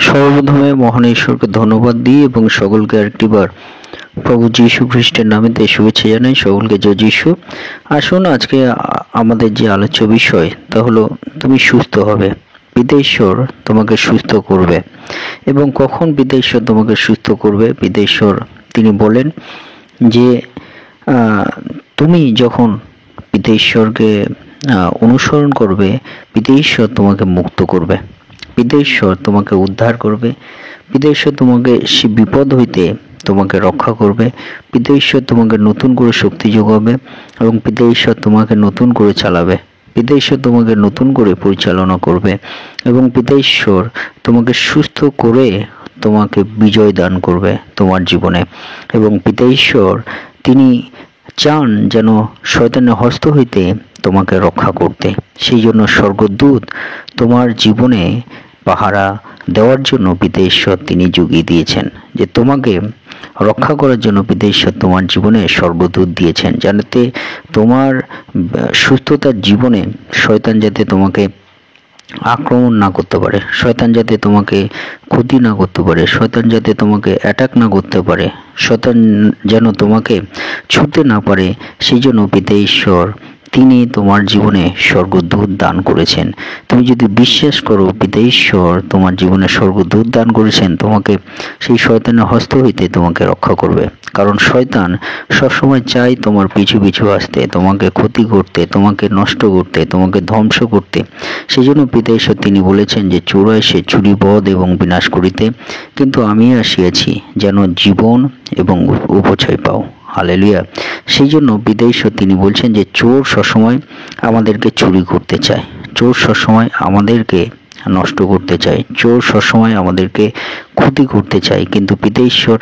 সর্বপ্রথমে মহান ঈশ্বরকে ধন্যবাদ দিই এবং সকলকে আরেকটিবার প্রভু যীশু খ্রিস্টের নামেতে শুভেচ্ছা জানাই। সকলকে জয় যীশু। আসুন আজকে আমাদের যে আলোচ্য বিষয় তা হলো তুমি সুস্থ হবে। পিতা ঈশ্বর তোমাকে সুস্থ করবে। এবং কখন পিতা ঈশ্বর তোমাকে সুস্থ করবে? পিতা ঈশ্বর তিনি বলেন যে তুমি যখন পিতা ঈশ্বরকে অনুসরণ করবে, পিতা ঈশ্বর তোমাকে মুক্ত করবে, পিতা ঈশ্বর তোমাকে উদ্ধার করবে, পিতা ঈশ্বর তোমাকে সে বিপদ হইতে তোমাকে রক্ষা করবে, পিতা ঈশ্বর তোমাকে নতুন করে শক্তি যোগাবে এবং পিতা ঈশ্বর তোমাকে নতুন করে চালাবে, পিতা ঈশ্বর তোমাকে নতুন করে পরিচালনা করবে এবং পিতা ঈশ্বর তোমাকে সুস্থ করে তোমাকে বিজয় দান করবে তোমার জীবনে। এবং পিতা ঈশ্বর তিনি চান যেন শয়তানের হস্ত হইতে তোমাকে রক্ষা করতে। সেই জন্য স্বর্গদূত তোমার জীবনে পাহারা দেওয়ার জন্য পিতা ঈশ্বর তিনি জুগিয়ে দিয়েছেন, যে তোমাকে রক্ষা করার জন্য পিতা ঈশ্বর তোমার জীবনে স্বর্গদূত দিয়েছেন, যাতে তোমার সুস্থতার জীবনে শয়তান যাতে তোমাকে আক্রমণ না করতে পারে, শয়তান যাতে তোমাকে ক্ষতি না করতে পারে, শয়তান যাতে তোমাকে অ্যাটাক না করতে পারে, শয়তান যেন তোমাকে ছুঁতে না পারে। সেই জন্য পিতা ঈশ্বর তিনি তোমার জীবনে স্বর্গদূত দান করেছেন। তুমি যদি বিশ্বাস করো পিতা ঈশ্বর তোমার জীবনে স্বর্গদূত দান করেছেন, তোমাকে সেই শয়তানের হস্ত হইতে তোমাকে রক্ষা করবে। কারণ শয়তান সবসময় চায় তোমার পিছু পিছু আসতে, তোমাকে ক্ষতি করতে, তোমাকে নষ্ট করতে, তোমাকে ধ্বংস করতে। সেই জন্য পিতা ঈশ্বর তিনি বলেছেন যে চোর আসে চুরি, বধ এবং বিনাশ করিতে, কিন্তু আমি আসিয়াছি যেন জীবন এবং উপচয় পাও। হালেলুয়া। সেই জন্য পিতা ঈশ্বর তিনি বলছেন যে চোর সবসময় আমাদেরকে চুরি করতে চায়, চোর সবসময় আমাদেরকে নষ্ট করতে চায়, চোর সবসময় আমাদেরকে ক্ষতি করতে চায়, কিন্তু পিতা ঈশ্বর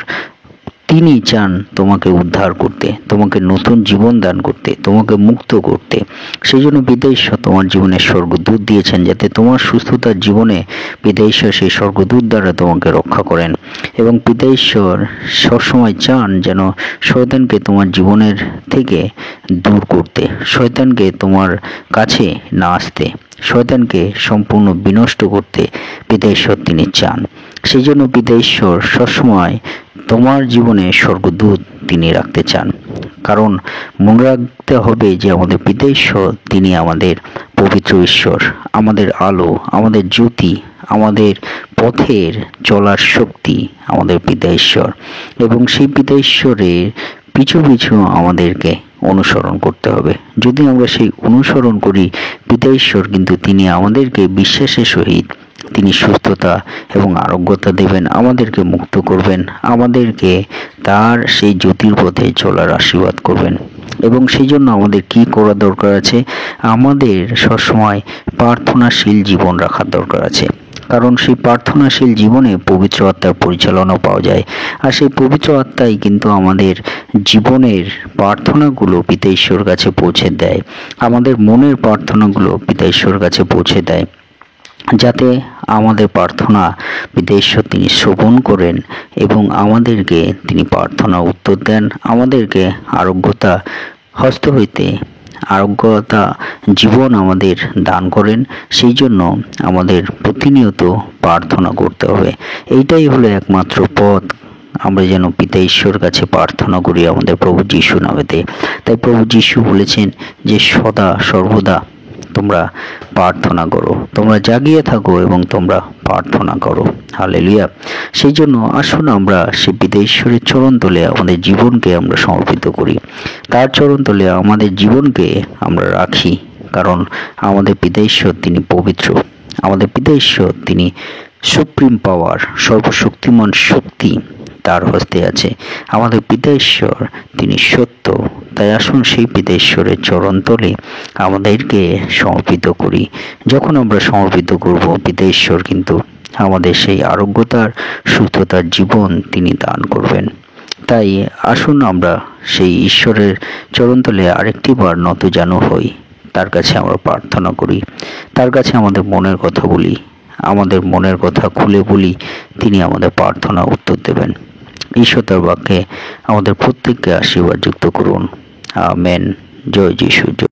তিনি চান তোমাকে উদ্ধার করতে, তোমাকে নতুন জীবন দান করতে, তোমাকে মুক্ত করতে। সেই জন্য পিতা ঈশ্বর তোমার জীবনে স্বর্গদূত দিয়েছেন, যাতে তোমার সুস্থতার জীবনে পিতা ঈশ্বর সেই স্বর্গদূত দ্বারা তোমাকে রক্ষা করেন। এবং পিতা ঈশ্বর সবসময় চান যেন শয়তানকে তোমার জীবনের থেকে দূর করতে, শয়তানকে তোমার কাছে না আসতে, শয়তানকে সম্পূর্ণ বিনষ্ট করতে পিতা ঈশ্বর তিনি চান। সেই জন্য পিতা ঈশ্বর সবসময় তোমার জীবনে স্বর্গদূত তিনি রাখতে চান। কারণ মনে রাখতে হবে যে আমাদের পিতা ঈশ্বর তিনি আমাদের পবিত্র ঈশ্বর, আমাদের আলো, আমাদের জ্যোতি, আমাদের পথের চলার শক্তি আমাদের পিতা ঈশ্বর। এবং সেই পিতা ঈশ্বরের পিছু পিছু আমাদেরকে অনুসরণ করতে হবে। যদি আমরা সেই অনুসরণ করি, পিতা ঈশ্বর কিন্তু তিনি আমাদেরকে বিশ্বাসের সহিত তিনি সুস্থতা এবং আরোগ্যতা দেবেন, আমাদেরকে মুক্ত করবেন, আমাদেরকে তার সেই জ্যোতির পথে চলার আশীর্বাদ করবেন। এবং সেই জন্য আমাদের কি করা দরকার আছে? আমাদের সবসময় প্রার্থনাশীল জীবন রাখার দরকার আছে। কারণ সেই প্রার্থনাশীল জীবনে পবিত্র আত্মার পরিচালনা পাওয়া যায়। আর সেই পবিত্র আত্মাই কিন্তু আমাদের জীবনের প্রার্থনাগুলো পিতা ঈশ্বর কাছে পৌঁছে দেয়, আমাদের মনের প্রার্থনাগুলো পিতা ঈশ্বর কাছে পৌঁছে দেয়, যাতে আমাদের প্রার্থনা পিতা ঈশ্বর তিনি শ্রবণ করেন এবং আমাদেরকে তিনি প্রার্থনা উত্তর দেন, আমাদেরকে আরোগ্যতা হস্ত হইতে আরোগ্যতা জীবন আমাদের দান করেন। সেই জন্য আমাদের প্রতিনিয়ত প্রার্থনা করতে হবে। এইটাই হলো একমাত্র পথ আমরা যেন পিতা ঈশ্বর কাছে প্রার্থনা করি আমাদের প্রভু যীশু নামেতে। তাই প্রভু যীশু বলেছেন যে সদা সর্বদা তোমরা প্রার্থনা করো, তোমরা জাগিয়ে থাকো এবং তোমরা প্রার্থনা করো। হালেলুয়া। সেই জন্য আসুন আমরা সে পিতা ঈশ্বরের চরণ তলে আমাদের জীবনকে আমরা সমর্পিত করি, তার চরণ তলে আমাদের জীবনকে আমরা রাখি। কারণ আমাদের পিতা ঈশ্বর তিনি পবিত্র, আমাদের পিতা ঈশ্বর তিনি সুপ্রিম পাওয়ার, সর্বশক্তিমান শক্তি তার হস্তে আছে। আমাদের পিতা ঈশ্বর তিনি সত্য। তাই আসুন সেই পিতা ঈশ্বরের চরণ তলে আমাদেরকে সমর্পিত করি। যখন আমরা সমর্পিত করব, পিতা ঈশ্বর কিন্তু আমাদের সেই আরোগ্যতার সুস্থতার জীবন তিনি দান করবেন। তাই আসুন আমরা সেই ঈশ্বরের চরণতলে আরেকটি বার নতজানু হই, তার কাছে আমরা প্রার্থনা করি, তার কাছে আমাদের মনের কথা বলি, আমাদের মনের কথা খুলে বলি, তিনি আমাদের প্রার্থনা উত্তর দেবেন। ঈশ্বর তার বাক্যে আমাদের প্রত্যেককে আশীর্বাদ যুক্ত করুন। আমেন। জয় যিশু।